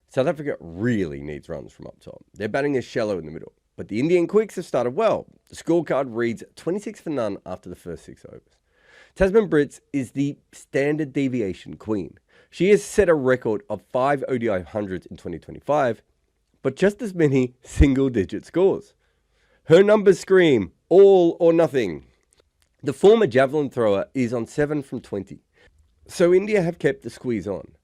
South Africa really needs runs from up top. Their batting is shallow in the middle. But the Indian quicks have started well. The scorecard reads 26 for none after the first 6 overs. Tasman Brits is the standard deviation queen. She has set a record of 5 ODI hundreds in 2025, but just as many single-digit scores. Her numbers scream all or nothing. The former javelin thrower is on 7 from 20. So India have kept the squeeze on.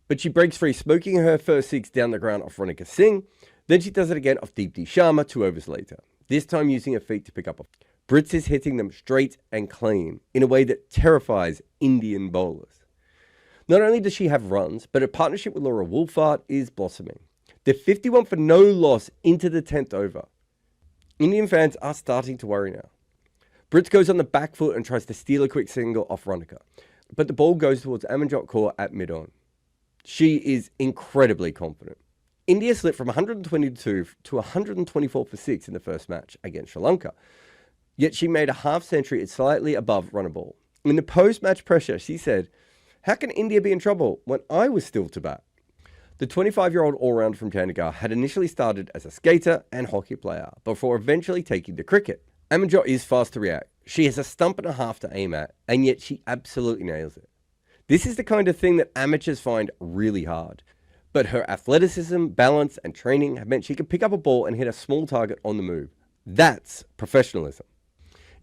But she breaks free, smoking her first 6 down the ground off Ronika Singh. Then she does it again off Deepti Sharma 2 overs later, this time using her feet to pick up a... Brits is hitting them straight and clean in a way that terrifies Indian bowlers. Not only does she have runs, but her partnership with Laura Wolfart is blossoming. They're 51 for no loss into the 10th over. Indian fans are starting to worry now. Brits goes on the back foot and tries to steal a quick single off Ronika, but the ball goes towards Amanjot Kaur at mid-on. She is incredibly confident. India slipped from 122 to 124 for 6 in the first match against Sri Lanka. Yet she made a half century at slightly above run a ball. In the post-match pressure, she said, "How can India be in trouble when I was still to bat?" The 25-year-old all-rounder from Chandigarh had initially started as a skater and hockey player before eventually taking to cricket. Amanjot is fast to react. She has a stump and a half to aim at, and yet she absolutely nails it. This is the kind of thing that amateurs find really hard. But her athleticism, balance, and training have meant she can pick up a ball and hit a small target on the move. That's professionalism.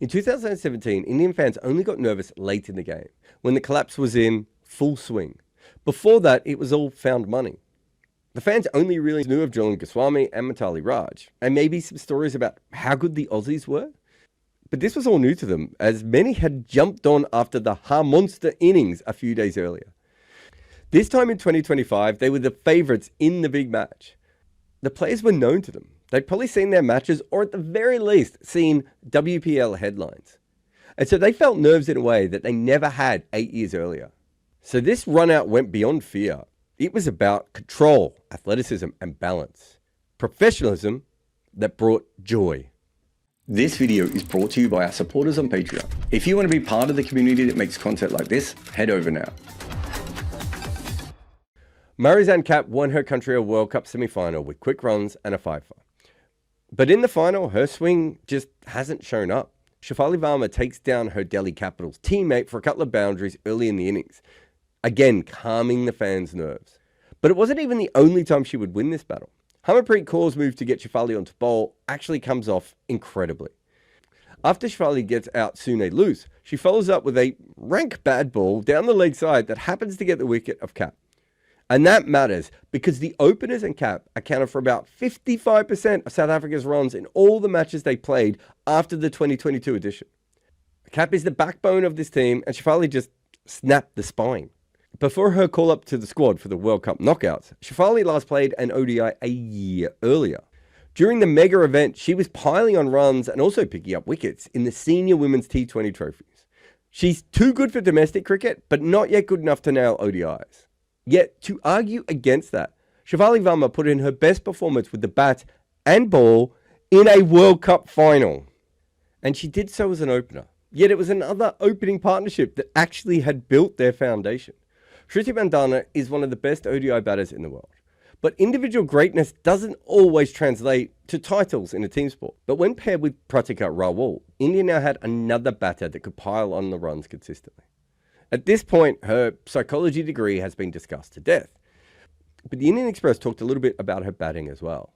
In 2017, Indian fans only got nervous late in the game, when the collapse was in full swing. Before that, it was all found money. The fans only really knew of Jhulan Goswami and Mitali Raj, and maybe some stories about how good the Aussies were. But this was all new to them, as many had jumped on after the monster innings a few days earlier. This time in 2025, they were the favourites in the big match. The players were known to them. They'd probably seen their matches, or at the very least, seen WPL headlines. And so they felt nerves in a way that they never had 8 years earlier. So this run-out went beyond fear. It was about control, athleticism, and balance. Professionalism that brought joy. This video is brought to you by our supporters on Patreon. If you want to be part of the community that makes content like this, head over now. Marizanne Kapp won her country a World Cup semi-final with quick runs and a fifer. But in the final, her swing just hasn't shown up. Shafali Varma takes down her Delhi Capitals teammate for a couple of boundaries early in the innings, again calming the fans' nerves. But it wasn't even the only time she would win this battle. Harmanpreet Kaur's move to get Shafali onto bowl actually comes off incredibly. After Shafali gets out Sune loose, she follows up with a rank bad ball down the leg side that happens to get the wicket of Kapp. And that matters because the openers and Kapp accounted for about 55% of South Africa's runs in all the matches they played after the 2022 edition. Kapp is the backbone of this team, and Shafali just snapped the spine. Before her call-up to the squad for the World Cup knockouts, Shafali last played an ODI a year earlier. During the mega event, she was piling on runs and also picking up wickets in the senior women's T20 trophies. She's too good for domestic cricket, but not yet good enough to nail ODIs. Yet, to argue against that, Shafali Varma put in her best performance with the bat and ball in a World Cup final. And she did so as an opener. Yet it was another opening partnership that actually had built their foundation. Shriti Mandana is one of the best ODI batters in the world. But individual greatness doesn't always translate to titles in a team sport. But when paired with Pratika Rawal, India now had another batter that could pile on the runs consistently. At this point, her psychology degree has been discussed to death. But the Indian Express talked a little bit about her batting as well.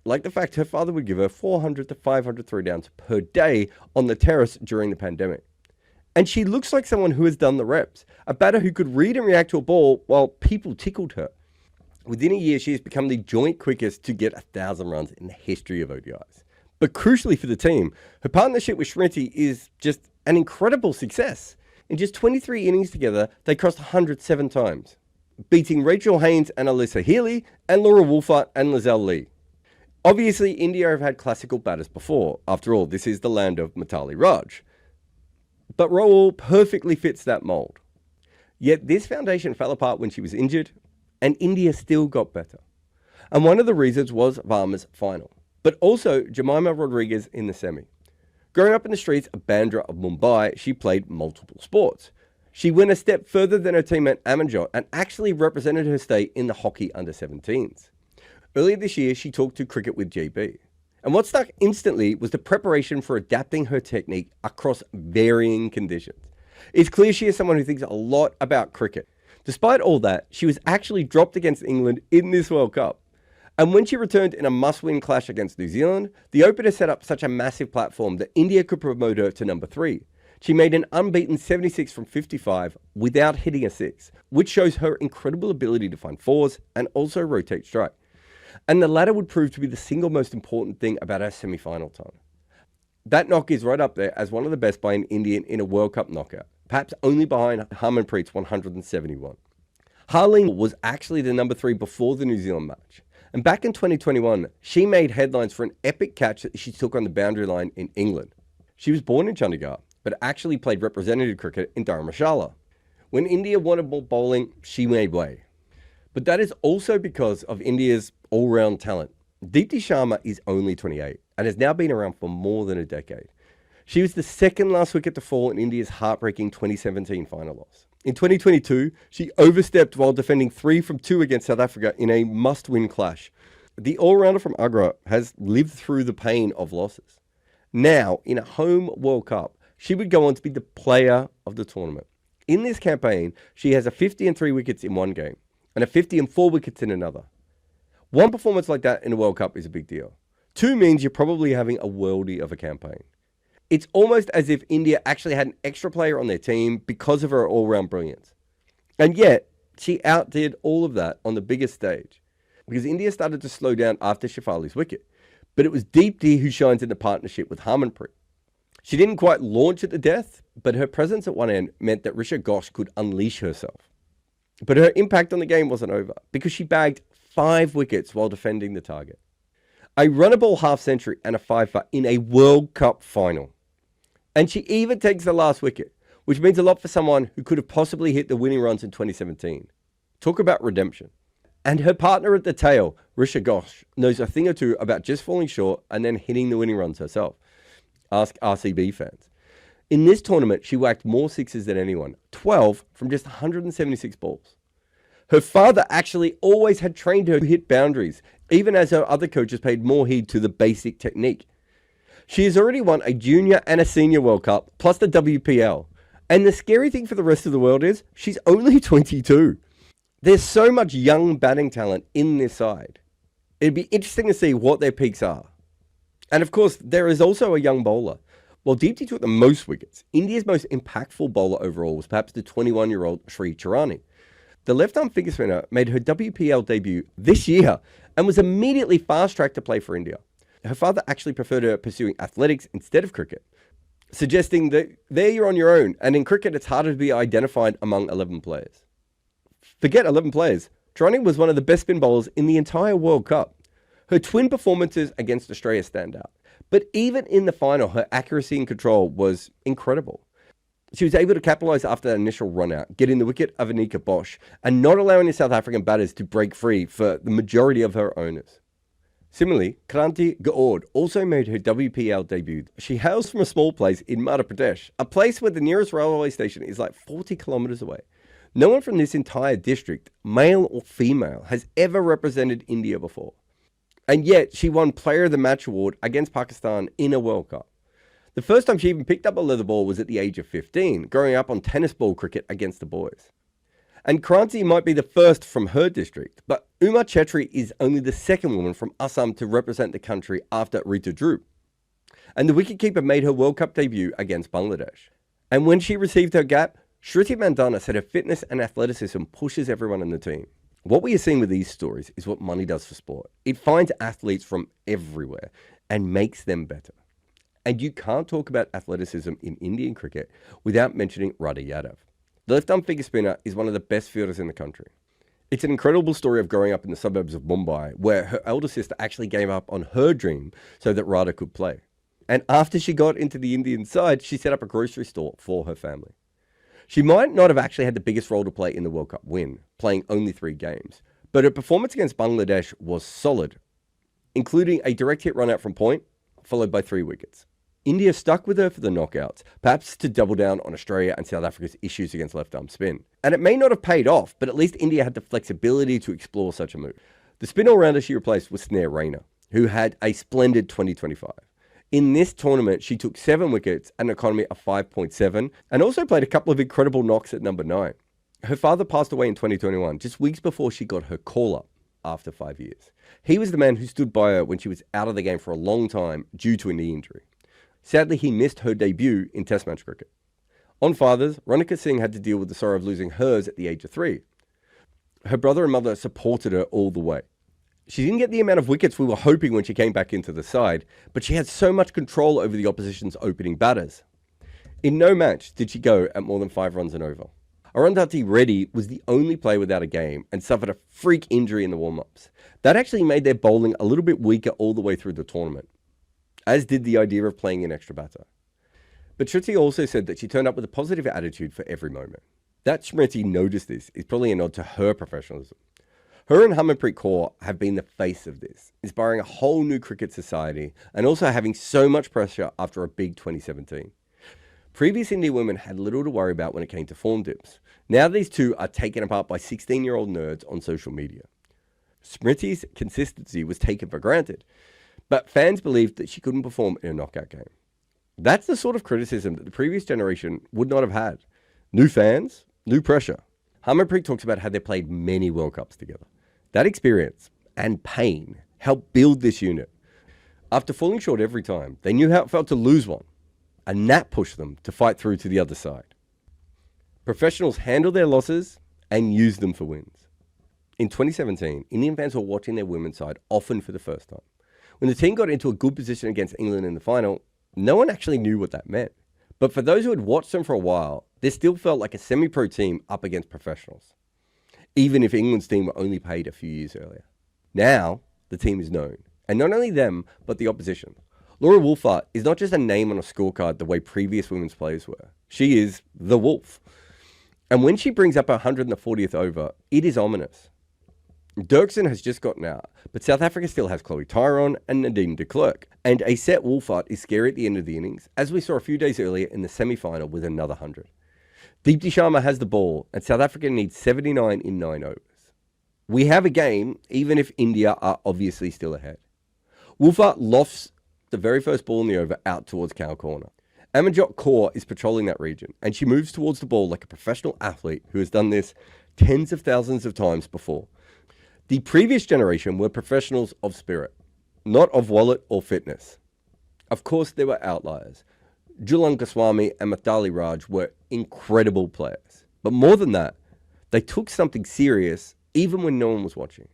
Like the fact her father would give her 400 to 500 throwdowns per day on the terrace during the pandemic. And she looks like someone who has done the reps, a batter who could read and react to a ball while people tickled her. Within a year, she has become the joint quickest to get 1,000 runs in the history of ODIs. But crucially for the team, her partnership with Smriti is just an incredible success. In just 23 innings together, they crossed 107 times, beating Rachel Haynes and Alyssa Healy and Laura Wolfart and Lizelle Lee. Obviously, India have had classical batters before. After all, this is the land of Mitali Raj. But Rawal perfectly fits that mold. Yet this foundation fell apart when she was injured, and India still got better. And one of the reasons was Varma's final, but also Jemima Rodriguez in the semi. Growing up in the streets of Bandra of Mumbai, she played multiple sports. She went a step further than her teammate Amanjot and actually represented her state in the hockey under-17s. Earlier this year, she talked to Cricket with GB. And what stuck instantly was the preparation for adapting her technique across varying conditions. It's clear she is someone who thinks a lot about cricket. Despite all that, she was actually dropped against England in this World Cup. And when she returned in a must-win clash against New Zealand, the opener set up such a massive platform that India could promote her to number 3. She made an unbeaten 76 from 55 without hitting a 6, which shows her incredible ability to find fours and also rotate strike. And the latter would prove to be the single most important thing about her semi-final time. That knock is right up there as one of the best by an Indian in a World Cup knockout, perhaps only behind Harmanpreet's 171. Harleen was actually the number 3 before the New Zealand match. And back in 2021, she made headlines for an epic catch that she took on the boundary line in England. She was born in Chandigarh, but actually played representative cricket in Dharamshala. When India wanted more bowling, she made way. But that is also because of India's all-round talent. Deepti Sharma is only 28 and has now been around for more than a decade. She was the second last wicket to fall in India's heartbreaking 2017 final loss. In 2022, she overstepped while defending 3 from 2 against South Africa in a must-win clash. The all-rounder from Agra has lived through the pain of losses. Now, in a home World Cup, she would go on to be the player of the tournament. In this campaign, she has a 50 and 3 wickets in one game and a 50 and 4 wickets in another. One performance like that in a World Cup is a big deal. 2 means you're probably having a worldie of a campaign. It's almost as if India actually had an extra player on their team because of her all-round brilliance. And yet, she outdid all of that on the biggest stage because India started to slow down after Shafali's wicket. But it was Deepti who shines in the partnership with Harmanpreet. She didn't quite launch at the death, but her presence at one end meant that Richa Ghosh could unleash herself. But her impact on the game wasn't over because she bagged 5 wickets while defending the target. A runnable half-century and a 5-for in a World Cup final. And she even takes the last wicket, which means a lot for someone who could have possibly hit the winning runs in 2017. Talk about redemption. And her partner at the tail, Richa Ghosh, knows a thing or two about just falling short and then hitting the winning runs herself. Ask RCB fans. In this tournament, she whacked more sixes than anyone, 12 from just 176 balls. Her father actually always had trained her to hit boundaries, even as her other coaches paid more heed to the basic technique. She has already won a junior and a senior World Cup, plus the WPL. And the scary thing for the rest of the world is she's only 22. There's so much young batting talent in this side. It'd be interesting to see what their peaks are. And of course, there is also a young bowler. While Deepti took the most wickets, India's most impactful bowler overall was perhaps the 21-year-old Sri Charani. The left-arm finger spinner made her WPL debut this year and was immediately fast-tracked to play for India. Her father actually preferred her pursuing athletics instead of cricket, suggesting that there you're on your own, and in cricket it's harder to be identified among 11 players. Forget 11 players. Charani was one of the best spin bowlers in the entire World Cup. Her twin performances against Australia stand out. But even in the final, her accuracy and control was incredible. She was able to capitalise after that initial run-out, getting the wicket of Anika Bosch, and not allowing the South African batters to break free for the majority of her owners. Similarly, Radha Yadav also made her WPL debut. She hails from a small place in Madhya Pradesh, a place where the nearest railway station is like 40 kilometres away. No one from this entire district, male or female, has ever represented India before. And yet, she won Player of the Match award against Pakistan in a World Cup. The first time she even picked up a leather ball was at the age of 15, growing up on tennis ball cricket against the boys. And Kranti might be the first from her district, but Uma Chetri is only the second woman from Assam to represent the country after Rita Dhruv. And the wicketkeeper made her World Cup debut against Bangladesh. And when she received her gap, Shruti Mandana said her fitness and athleticism pushes everyone in the team. What we are seeing with these stories is what money does for sport. It finds athletes from everywhere and makes them better. And you can't talk about athleticism in Indian cricket without mentioning Radha Yadav. The left-arm figure spinner is one of the best fielders in the country. It's an incredible story of growing up in the suburbs of Mumbai, where her elder sister actually gave up on her dream so that Radha could play. And after she got into the Indian side, she set up a grocery store for her family. She might not have actually had the biggest role to play in the World Cup win, playing only 3 games, but her performance against Bangladesh was solid, including a direct hit run out from point, followed by 3 wickets. India stuck with her for the knockouts, perhaps to double down on Australia and South Africa's issues against left-arm spin. And it may not have paid off, but at least India had the flexibility to explore such a move. The spin all-rounder she replaced was Snare Raina, who had a splendid 2025. In this tournament, she took 7 wickets at an economy of 5.7 and also played a couple of incredible knocks at number 9. Her father passed away in 2021, just weeks before she got her call-up after 5 years. He was the man who stood by her when she was out of the game for a long time due to a knee injury. Sadly, he missed her debut in Test match cricket. On fathers, Ronika Singh had to deal with the sorrow of losing hers at the age of 3. Her brother and mother supported her all the way. She didn't get the amount of wickets we were hoping when she came back into the side, but she had so much control over the opposition's opening batters. In no match did she go at more than 5 runs and over. Arundhati Reddy was the only player without a game and suffered a freak injury in the warm-ups. That actually made their bowling a little bit weaker all the way through the tournament, as did the idea of playing an extra batter. But Shruti also said that she turned up with a positive attitude for every moment. That Smriti noticed this is probably a nod to her professionalism. Her and Harmanpreet Kaur have been the face of this, inspiring a whole new cricket society and also having so much pressure after a big 2017. Previous India women had little to worry about when it came to form dips. Now these two are taken apart by 16-year-old nerds on social media. Smriti's consistency was taken for granted, but fans believed that she couldn't perform in a knockout game. That's the sort of criticism that the previous generation would not have had. New fans, new pressure. Harmanpreet talks about how they played many World Cups together. That experience and pain helped build this unit. After falling short every time, they knew how it felt to lose one, and that pushed them to fight through to the other side. Professionals handle their losses and use them for wins. In 2017, Indian fans were watching their women's side often for the first time. When the team got into a good position against England in the final, no one actually knew what that meant. But for those who had watched them for a while, this still felt like a semi-pro team up against professionals, even if England's team were only paid a few years earlier. Now, the team is known. And not only them, but the opposition. Laura Wolfart is not just a name on a scorecard the way previous women's players were. She is the Wolf. And when she brings up her 140th over, it is ominous. Dirksen has just gotten out, but South Africa still has Chloe Tyrone and Nadine de Klerk. And a set Wolfart is scary at the end of the innings, as we saw a few days earlier in the semi-final with another 100. Deepti Sharma has the ball, and South Africa needs 79 in 9 overs. We have a game, even if India are obviously still ahead. Wolfart lofts the very first ball in the over out towards cow corner. Amanjot Kaur is patrolling that region, and she moves towards the ball like a professional athlete who has done this tens of thousands of times before. The previous generation were professionals of spirit, not of wallet or fitness. Of course, there were outliers. Julan Goswami and Mithali Raj were incredible players. But more than that, they took something serious even when no one was watching.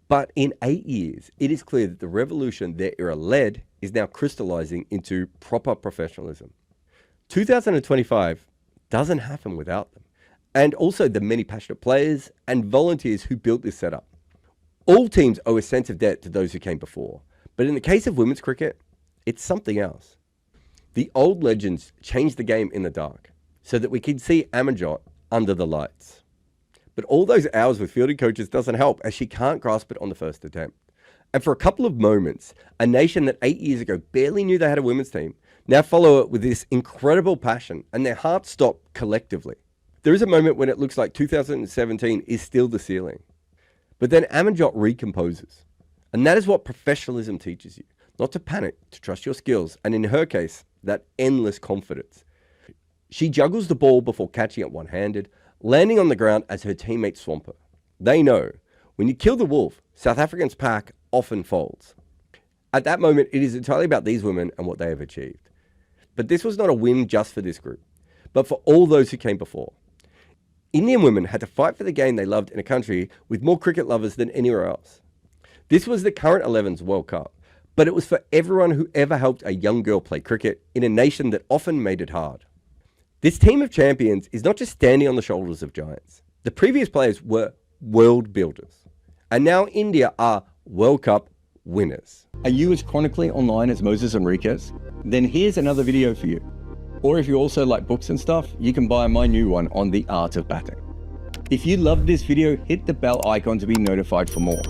But in 8 years, it is clear that the revolution their era led is now crystallizing into proper professionalism. 2025 doesn't happen without them, and also the many passionate players and volunteers who built this setup. All teams owe a sense of debt to those who came before, but in the case of women's cricket, it's something else. The old legends changed the game in the dark so that we can see Amanjot under the lights. But all those hours with fielding coaches doesn't help, as she can't grasp it on the first attempt. And for a couple of moments, a nation that 8 years ago barely knew they had a women's team now follow it with this incredible passion, and their hearts stop collectively. There is a moment when it looks like 2017 is still the ceiling. But then Amanjot recomposes. And that is what professionalism teaches you. Not to panic, to trust your skills, and in her case, that endless confidence. She juggles the ball before catching it one-handed, landing on the ground as her teammates swamp her. They know, when you kill the wolf, South Africa's pack often folds. At that moment, it is entirely about these women and what they have achieved. But this was not a win just for this group, but for all those who came before. Indian women had to fight for the game they loved in a country with more cricket lovers than anywhere else. This was the current 11's World Cup, but it was for everyone who ever helped a young girl play cricket in a nation that often made it hard. This team of champions is not just standing on the shoulders of giants. The previous players were world builders, and now India are World Cup winners. Are you as chronically online as Moses Enriquez? Then here's another video for you. Or if you also like books and stuff, you can buy my new one on the art of batting. If you loved this video, hit the bell icon to be notified for more.